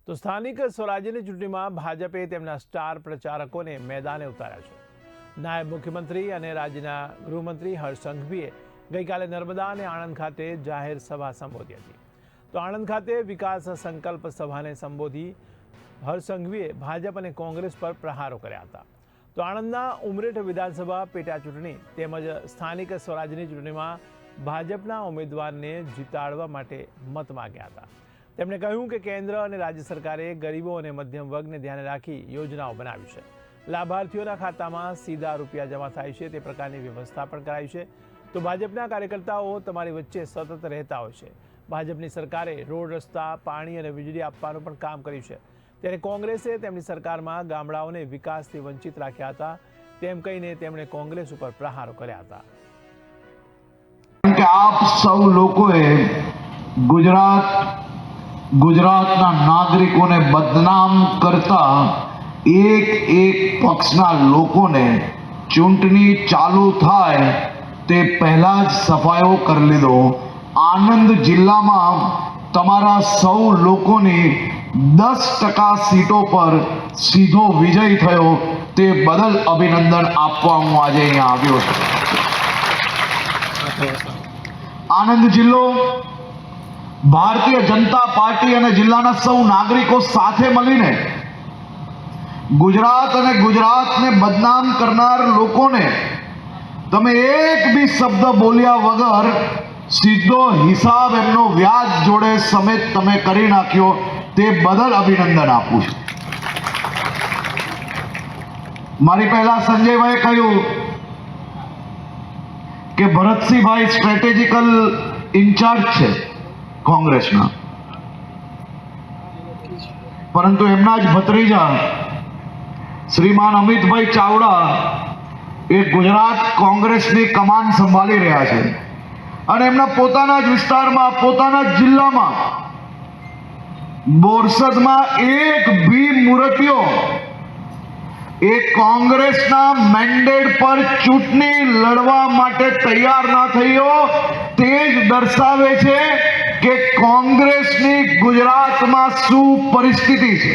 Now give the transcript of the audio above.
તો સ્થાનિક સ્વરાજ્યની ચૂંટણીમાં ભાજપે તેમના સ્ટાર પ્રચારકોને મેદાને ઉતાર્યા છે। નાયબ મુખ્યમંત્રી અને રાજ્યના ગૃહમંત્રી હર્ષ સંઘવીએ ગઈકાલે નર્મદા અને આણંદ ખાતે જાહેર સભા સંબોધી હતી। તો આણંદ ખાતે વિકાસ સંકલ્પ સભાને સંબોધી હર્ષ સંઘવીએ ભાજપ અને કોંગ્રેસ પર પ્રહારો કર્યા હતા। તો આણંદના ઉમરેઠ વિધાનસભા પેટા ચૂંટણી તેમજ સ્થાનિક સ્વરાજ્યની ચૂંટણીમાં ભાજપના ઉમેદવારને જીતાડવા માટે મત માંગ્યા હતા। તેમણે કહ્યું કે કેન્દ્ર અને રાજ્ય સરકારે ગરીબો અને મધ્યમ વર્ગને ધ્યાને રાખી યોજનાઓ બનાવી છે। લાભાર્થીઓના ખાતામાં સીધા રૂપિયા જમા થાય છે તે પ્રકારની વ્યવસ્થા પણ કરાઈ છે। તો ભાજપના કાર્યકર્તાઓ તમારી વચ્ચે સતત રહેતા હોય છે। ભાજપની સરકારે રોડ રસ્તા પાણી અને વીજળી આપવાનું પણ કામ કર્યું છે, ત્યારે કોંગ્રેસે તેમની સરકારમાં ગામડાઓને વિકાસથી વંચિત રાખ્યા હતા તેમ કહીને તેમણે કોંગ્રેસ ઉપર પ્રહારો કર્યા હતા। આપ સૌ લોકોએ ગુજરાતના નાગરિકોને બદનામ કરતા એક પક્ષના લોકોને ચૂંટણી ચાલુ થાય તે પહેલા જ સફાયો કરી લીધો। આણંદ જિલ્લામાં તમારા સૌ લોકોની 10% સીટો પર સીધો વિજય થયો તે બદલ અભિનંદન આપવા હું આજે અહીંયા આવ્યો છું। આણંદ જિલ્લો ભારતીય જનતા પાર્ટી અને જિલ્લાના સૌ નાગરિકો સાથે મળીને ગુજરાત અને ગુજરાતને બદનામ કરનાર લોકોને તમે એક બી શબ્દ બોલ્યા વગર સીધો હિસાબ એમનો વ્યાજ જોડે સમેત તમે કરી નાખ્યો તે બદલ અભિનંદન આપું છું। મારી પહેલા સંજયભાઈએ કહ્યું કે ભરતસિંહભાઈ સ્ટ્રેટેજિકલ ઇન્ચાર્જ છે કોંગ્રેસના, પરંતુ એમના જ ભત્રીજા શ્રીમાન અમિતભાઈ ચાવડા એ ગુજરાત કોંગ્રેસની કમાન સંભાળી રહ્યા છે અને એમના પોતાના જ વિસ્તારમાં પોતાના જ જિલ્લામાં બોરસદમાં એક બી મૂર્તિઓ એ કોંગ્રેસના મેન્ડેટ પર ચૂંટણી લડવા માટે તૈયાર ના થયો તે જ દર્શાવે છે કે કોંગ્રેસની ગુજરાતમાં શું પરિસ્થિતિ છે।